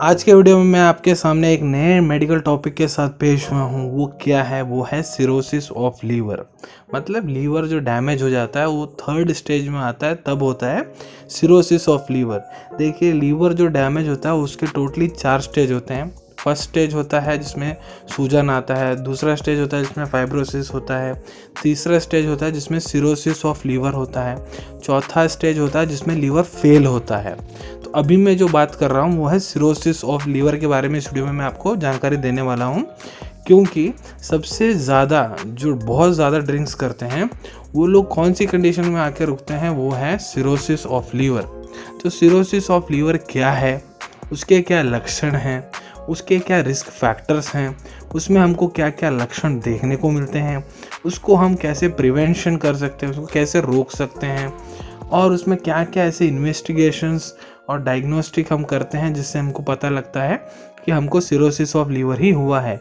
आज के वीडियो में मैं आपके सामने एक नए मेडिकल टॉपिक के साथ पेश हुआ हूँ। वो क्या है? वो है सिरोसिस ऑफ लीवर। मतलब लीवर जो डैमेज हो जाता है वो थर्ड स्टेज में आता है, तब होता है सिरोसिस ऑफ लीवर। देखिए, लीवर जो डैमेज होता है उसके टोटली 4 स्टेज होते हैं। फर्स्ट स्टेज होता है जिसमें सूजन आता है, दूसरा स्टेज होता है जिसमें फाइब्रोसिस होता है, तीसरा स्टेज होता है जिसमें सिरोसिस ऑफ लीवर होता है, चौथा स्टेज होता है जिसमें लीवर फेल होता है। तो अभी मैं जो बात कर रहा हूँ वो है सिरोसिस ऑफ लीवर के बारे में। इस वीडियो में मैं आपको जानकारी देने वाला हूँ, क्योंकि सबसे ज़्यादा जो बहुत ज़्यादा ड्रिंक्स करते हैं वो लोग कौन सी कंडीशन में आके रुकते हैं, वो है सिरोसिस ऑफ लीवर। तो सिरोसिस ऑफ लीवर क्या है, उसके क्या लक्षण हैं, उसके क्या रिस्क फैक्टर्स हैं, उसमें हमको क्या क्या लक्षण देखने को मिलते हैं, उसको हम कैसे प्रिवेंशन कर सकते हैं, उसको कैसे रोक सकते हैं, और उसमें क्या क्या ऐसे इन्वेस्टिगेशंस और डायग्नोस्टिक हम करते हैं जिससे हमको पता लगता है कि हमको सिरोसिस ऑफ लीवर ही हुआ है।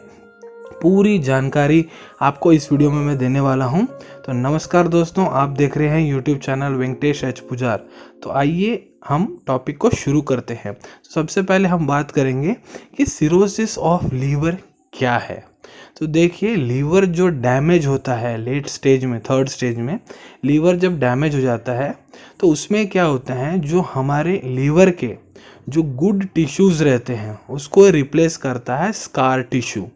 पूरी जानकारी आपको इस वीडियो में मैं देने वाला हूं। तो नमस्कार दोस्तों, आप देख रहे हैं यूट्यूब चैनल वेंकटेश एच पुजार। तो आइए हम टॉपिक को शुरू करते हैं। तो सबसे पहले हम बात करेंगे कि सिरोसिस ऑफ लीवर क्या है। तो देखिए, लीवर जो डैमेज होता है लेट स्टेज में, थर्ड स्टेज में लीवर जब डैमेज हो जाता है तो उसमें क्या होता है, जो हमारे लीवर के जो गुड टिश्यूज़ रहते हैं उसको रिप्लेस करता है स्कार टिश्यू।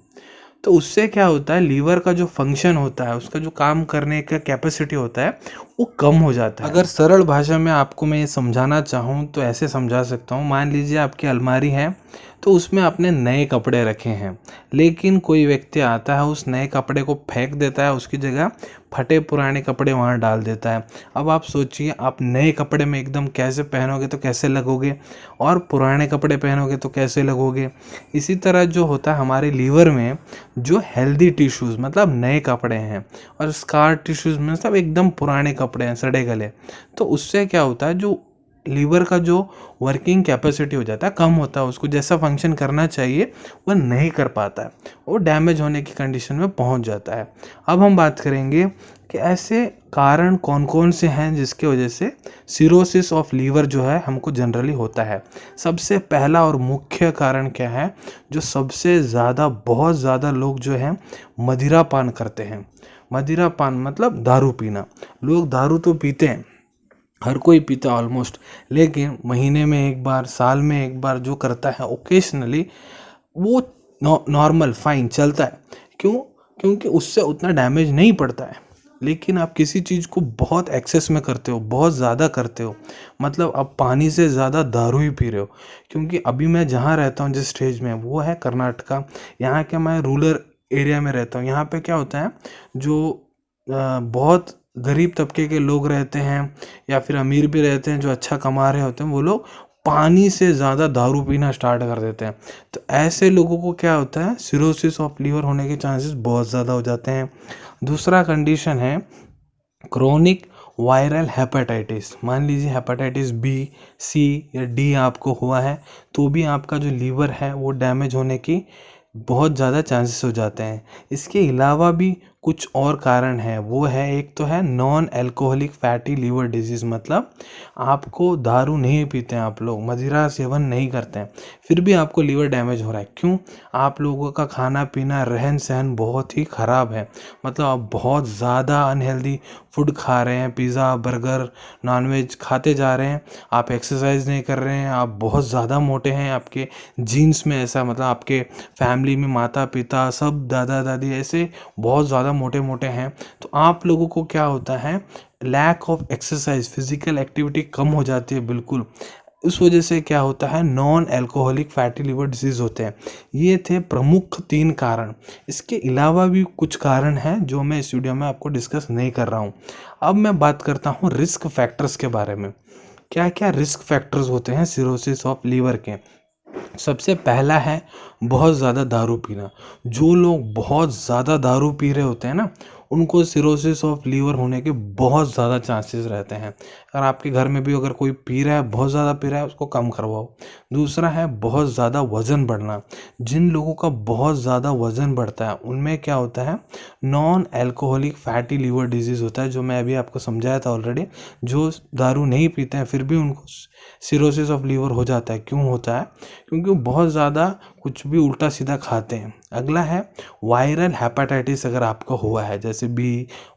तो उससे क्या होता है, लीवर का जो फंक्शन होता है, उसका जो काम करने का कैपेसिटी होता है वो कम हो जाता है। अगर सरल भाषा में आपको मैं ये समझाना चाहूँ तो ऐसे समझा सकता हूँ। मान लीजिए आपकी अलमारी है, तो उसमें आपने नए कपड़े रखे हैं, लेकिन कोई व्यक्ति आता है उस नए कपड़े को फेंक देता है, उसकी जगह फटे पुराने कपड़े वहाँ डाल देता है। अब आप सोचिए, आप नए कपड़े में एकदम कैसे पहनोगे तो कैसे लगोगे, और पुराने कपड़े पहनोगे तो कैसे लगोगे। इसी तरह जो होता है हमारे लीवर में, जो हेल्दी टिश्यूज़ मतलब नए कपड़े हैं, और स्कार टिश्यूज़ में सब एकदम पुराने कपड़े हैं, सड़े गले, तो उससे क्या होता है, जो लीवर का जो वर्किंग कैपेसिटी हो जाता है कम होता है, उसको जैसा फंक्शन करना चाहिए वह नहीं कर पाता है, वो डैमेज होने की कंडीशन में पहुंच जाता है। अब हम बात करेंगे कि ऐसे कारण कौन कौन से हैं जिसके वजह से सिरोसिस ऑफ लीवर जो है हमको जनरली होता है। सबसे पहला और मुख्य कारण क्या है, जो सबसे ज़्यादा बहुत ज़्यादा लोग जो हैं मदिरा पान करते हैं। मदिरा पान मतलब दारू पीना। लोग दारू तो पीते हैं, हर कोई पीता है ऑलमोस्ट, लेकिन महीने में एक बार, साल में एक बार जो करता है ओकेशनली, वो नॉर्मल फाइन चलता है। क्यों? क्योंकि उससे उतना डैमेज नहीं पड़ता है। लेकिन आप किसी चीज़ को बहुत एक्सेस में करते हो, बहुत ज़्यादा करते हो, मतलब आप पानी से ज़्यादा दारू ही पी रहे हो। क्योंकि अभी मैं जहाँ रहता हूँ जिस स्टेज में, वो है कर्नाटका। यहाँ के मैं रूरल एरिया में रहता हूँ। यहाँ पे क्या होता है, जो बहुत गरीब तबके के लोग रहते हैं या फिर अमीर भी रहते हैं, जो अच्छा कमा रहे होते हैं, वो लोग पानी से ज़्यादा दारू पीना स्टार्ट कर देते हैं। तो ऐसे लोगों को क्या होता है, सिरोसिस ऑफ लीवर होने के चांसेस बहुत ज़्यादा हो जाते हैं। दूसरा कंडीशन है क्रोनिक वायरल हेपेटाइटिस। मान लीजिए हेपेटाइटिस बी, सी या डी आपको हुआ है, तो भी आपका जो लीवर है वो डैमेज होने की बहुत ज़्यादा चांसेस हो जाते हैं। इसके अलावा भी कुछ और कारण है, वो है, एक तो है non alcoholic fatty liver disease. मतलब आपको दारू नहीं पीते हैं, आप लोग मदिरा सेवन नहीं करते हैं, फिर भी आपको लीवर डैमेज हो रहा है। क्यों? आप लोगों का खाना पीना, रहन सहन बहुत ही ख़राब है। मतलब आप बहुत ज़्यादा अनहेल्दी फूड खा रहे हैं, पिज़्ज़ा बर्गर नॉनवेज खाते जा रहे हैं, आप एक्सरसाइज नहीं कर रहे हैं, आप बहुत ज़्यादा मोटे हैं, आपके जीन्स में ऐसा, मतलब आपके फैमिली में माता पिता सब दादा दादी ऐसे बहुत ज़्यादा मोटे मोटे हैं। तो आप लोगों को क्या होता है, lack of exercise, physical activity कम हो जाती है बिल्कुल। उस वजह से क्या होता है, non alcoholic fatty liver disease होते हैं। ये थे प्रमुख 3 कारण। इसके अलावा भी कुछ कारण हैं जो मैं इस वीडियो में आपको डिस्कस नहीं कर रहा हूँ। अब मैं बात करता हूँ रिस्क फैक्टर्स के बारे में। क्या क्या रिस्क फैक्टर्स होते हैं सिरोसिस ऑफ लीवर के। सबसे पहला है बहुत ज़्यादा दारू पीना। जो लोग बहुत ज़्यादा दारू पी रहे होते हैं ना, उनको सिरोसिस ऑफ लीवर होने के बहुत ज़्यादा चांसेस रहते हैं। अगर आपके घर में भी अगर कोई पी रहा है, बहुत ज़्यादा पी रहा है, उसको कम करवाओ। दूसरा है बहुत ज़्यादा वज़न बढ़ना। जिन लोगों का बहुत ज़्यादा वज़न बढ़ता है उनमें क्या होता है, non alcoholic fatty liver disease होता है, जो मैं अभी आपको समझाया था ऑलरेडी। जो दारू नहीं पीते हैं फिर भी उनको सिरोसिस ऑफ लीवर हो जाता है। क्यों होता है? क्योंकि वो बहुत ज़्यादा कुछ भी उल्टा सीधा खाते हैं। अगला है वायरल हेपेटाइटिस। अगर आपका हुआ है, जैसे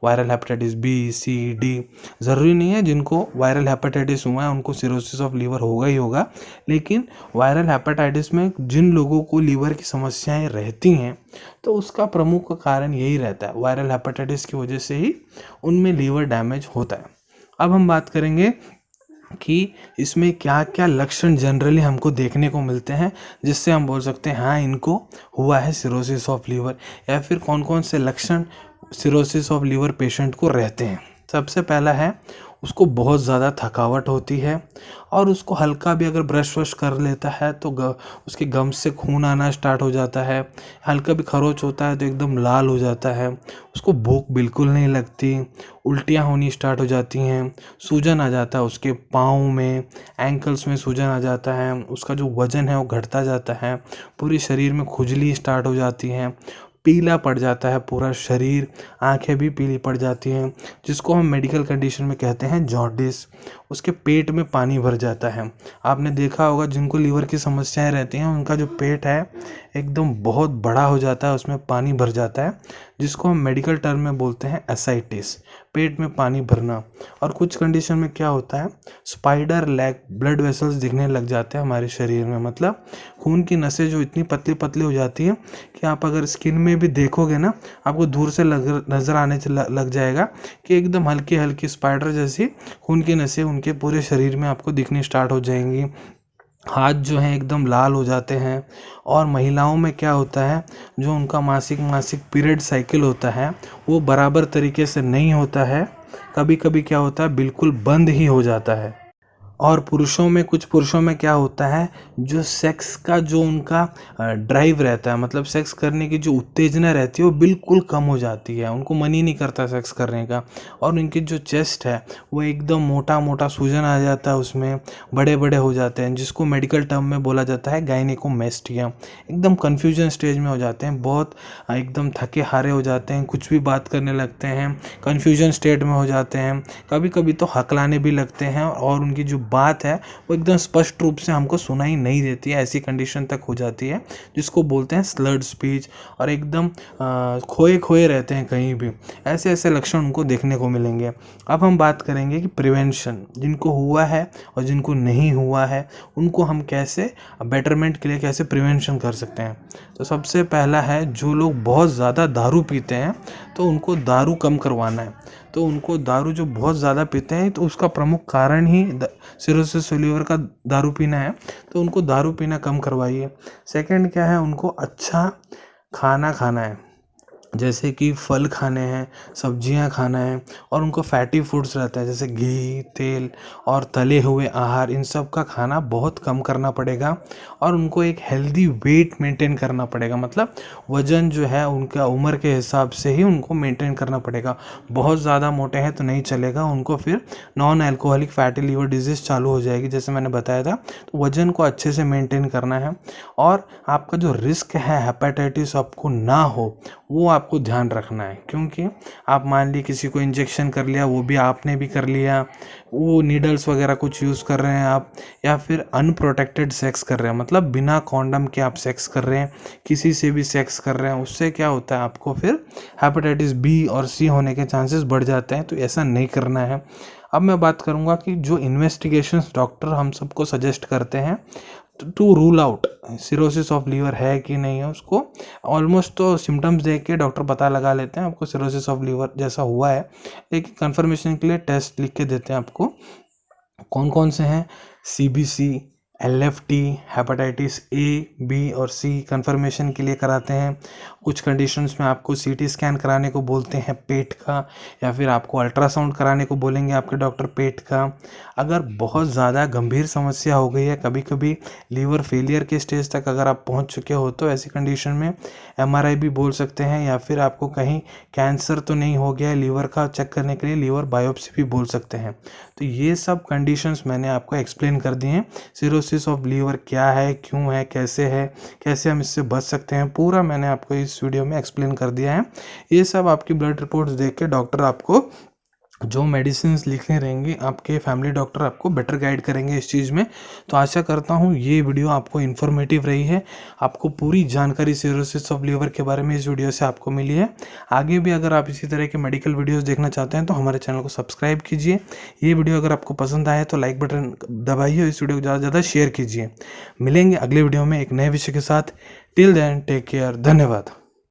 वायरल हेपेटाइटिस बी, सी, डी, ज़रूरी नहीं है जिनको वायरल हेपेटाइटिस हुआ है उनको सिरोसिस ऑफ लीवर होगा ही होगा, लेकिन वायरल हेपेटाइटिस में जिन लोगों को लीवर की समस्याएं रहती हैं तो उसका प्रमुख कारण यही रहता है, वायरल हेपेटाइटिस की वजह से ही उनमें लीवर डैमेज होता है। अब हम बात करेंगे कि इसमें क्या क्या लक्षण जनरली हमको देखने को मिलते हैं जिससे हम बोल सकते हैं हाँ इनको हुआ है सिरोसिस ऑफ लीवर, या फिर कौन कौन से लक्षण सिरोसिस ऑफ लीवर पेशेंट को रहते हैं। सबसे पहला है उसको बहुत ज़्यादा थकावट होती है, और उसको हल्का भी अगर ब्रश वश कर लेता है तो उसके गम से खून आना स्टार्ट हो जाता है। हल्का भी खरोच होता है तो एकदम लाल हो जाता है। उसको भूख बिल्कुल नहीं लगती, उल्टियाँ होनी स्टार्ट हो जाती हैं, सूजन आ जाता है उसके पाँव में, एंकल्स में सूजन आ जाता है, उसका जो वज़न है वो घटता जाता है, पूरे शरीर में खुजली स्टार्ट हो जाती है, पीला पड़ जाता है पूरा शरीर, आंखें भी पीली पड़ जाती हैं, जिसको हम मेडिकल कंडीशन में कहते हैं जॉन्डिस। उसके पेट में पानी भर जाता है। आपने देखा होगा जिनको लीवर की समस्याएं रहती हैं उनका जो पेट है एकदम बहुत बड़ा हो जाता है, उसमें पानी भर जाता है, जिसको हम मेडिकल टर्म में बोलते हैं एसाइटिस, पेट में पानी भरना। और कुछ कंडीशन में क्या होता है, स्पाइडर लेग ब्लड वेसल्स दिखने लग जाते हैं हमारे शरीर में, मतलब खून की नसें जो इतनी पतली पतली हो जाती हैं कि आप अगर स्किन में भी देखोगे ना, आपको दूर से नज़र आने लग जाएगा कि एकदम हल्की हल्की स्पाइडर जैसी खून की नसें उनके पूरे शरीर में आपको दिखनी स्टार्ट हो जाएंगी। हाथ जो हैं एकदम लाल हो जाते हैं। और महिलाओं में क्या होता है, जो उनका मासिक पीरियड साइकिल होता है वो बराबर तरीके से नहीं होता है, कभी कभी क्या होता है बिल्कुल बंद ही हो जाता है। और कुछ पुरुषों में क्या होता है, जो सेक्स का जो उनका ड्राइव रहता है, मतलब सेक्स करने की जो उत्तेजना रहती है वो बिल्कुल कम हो जाती है, उनको मन ही नहीं करता सेक्स करने का। और उनकी जो चेस्ट है वो एकदम मोटा मोटा सूजन आ जाता है, उसमें बड़े बड़े हो जाते हैं, जिसको मेडिकल टर्म में बोला जाता है गायनेकोमेस्टिया। एकदम कन्फ्यूजन स्टेज में हो जाते हैं, बहुत एकदम थके हारे हो जाते हैं, कुछ भी बात करने लगते हैं, कन्फ्यूजन स्टेट में हो जाते हैं, कभी कभी तो हकलाने भी लगते हैं, और उनकी जो बात है वो एकदम स्पष्ट रूप से हमको सुनाई नहीं देती है, ऐसी कंडीशन तक हो जाती है, जिसको बोलते हैं स्लर्ड स्पीच, और एकदम खोए खोए रहते हैं कहीं भी। ऐसे ऐसे लक्षण उनको देखने को मिलेंगे। अब हम बात करेंगे कि प्रिवेंशन, जिनको हुआ है और जिनको नहीं हुआ है उनको हम कैसे बेटरमेंट के लिए कैसे प्रिवेंशन कर सकते हैं। तो सबसे पहला है, जो लोग बहुत ज़्यादा दारू पीते हैं तो उनको दारू कम करवाना है। तो उनको दारू जो बहुत ज़्यादा पीते हैं तो उसका प्रमुख कारण ही सिरोसिस लीवर का दारू पीना है, तो उनको दारू पीना कम करवाइए। सेकंड क्या है, उनको अच्छा खाना खाना है, जैसे कि फल खाने हैं, सब्जियां खाना है, और उनको फैटी फूड्स रहता है जैसे घी, तेल और तले हुए आहार, इन सब का खाना बहुत कम करना पड़ेगा। और उनको एक हेल्दी वेट मेंटेन करना पड़ेगा, मतलब वज़न जो है उनका उम्र के हिसाब से ही उनको मेंटेन करना पड़ेगा। बहुत ज़्यादा मोटे हैं तो नहीं चलेगा, उनको फिर non alcoholic fatty liver disease चालू हो जाएगी जैसे मैंने बताया था। तो वज़न को अच्छे से मेंटेन करना है, और आपका जो रिस्क है हेपेटाइटिस आपको ना हो वो आपको ध्यान रखना है। क्योंकि आप मान ली किसी को इंजेक्शन कर लिया, वो भी आपने भी कर लिया, वो नीडल्स वगैरह कुछ यूज़ कर रहे हैं आप, या फिर अनप्रोटेक्टेड सेक्स कर रहे हैं, मतलब बिना कॉन्डम के आप सेक्स कर रहे हैं, किसी से भी सेक्स कर रहे हैं, उससे क्या होता है आपको फिर हेपेटाइटिस बी और सी होने के चांसेस बढ़ जाते हैं। तो ऐसा नहीं करना है। अब मैं बात करूँगा कि जो इन्वेस्टिगेशंस डॉक्टर हम सबको सजेस्ट करते हैं to rule out cirrhosis of liver है कि नहीं है, उसको ऑलमोस्ट तो सिम्टम्स देख के डॉक्टर पता लगा लेते हैं आपको सिरोसिस ऑफ लीवर जैसा हुआ है, लेकिन कंफर्मेशन के लिए टेस्ट लिख के देते हैं आपको। कौन कौन से हैं, CBC, LFT, hepatitis A, B और सी कन्फर्मेशन के लिए कराते हैं। कुछ कंडीशंस में आपको CT स्कैन कराने को बोलते हैं पेट का, या फिर आपको अल्ट्रासाउंड कराने को बोलेंगे आपके डॉक्टर पेट का। अगर बहुत ज़्यादा गंभीर समस्या हो गई है, कभी कभी लीवर फेलियर के स्टेज तक अगर आप पहुंच चुके हो, तो ऐसी कंडीशन में MRI भी बोल सकते हैं, या फिर आपको कहीं कैंसर तो नहीं हो गया है लीवर का चेक करने के लिए लीवर बायोप्सी भी बोल सकते हैं। तो ये सब कंडीशंस मैंने आपको एक्सप्लेन कर दी हैं। सिरोसिस ऑफ लीवर क्या है, क्यों है, कैसे हम इससे बच सकते हैं, पूरा मैंने आपको इस वीडियो में एक्सप्लेन कर दिया है। ये सब आपकी ब्लड रिपोर्ट्स देख के डॉक्टर आपको जो मेडिसिन लिखे रहेंगे, आपके फैमिली डॉक्टर आपको बेटर गाइड करेंगे इस चीज़ में। तो आशा करता हूँ ये वीडियो आपको इन्फॉर्मेटिव रही है, आपको पूरी जानकारी सिरोसिस ऑफ लीवर के बारे में इस वीडियो से आपको मिली है। आगे भी अगर आप इसी तरह के मेडिकल वीडियोस देखना चाहते हैं तो हमारे चैनल को सब्सक्राइब कीजिए। ये वीडियो अगर आपको पसंद आए तो लाइक बटन दबाइए और इस वीडियो को ज़्यादा से ज़्यादा शेयर कीजिए। मिलेंगे अगले वीडियो में एक नए विषय के साथ। टिल देन टेक केयर, धन्यवाद।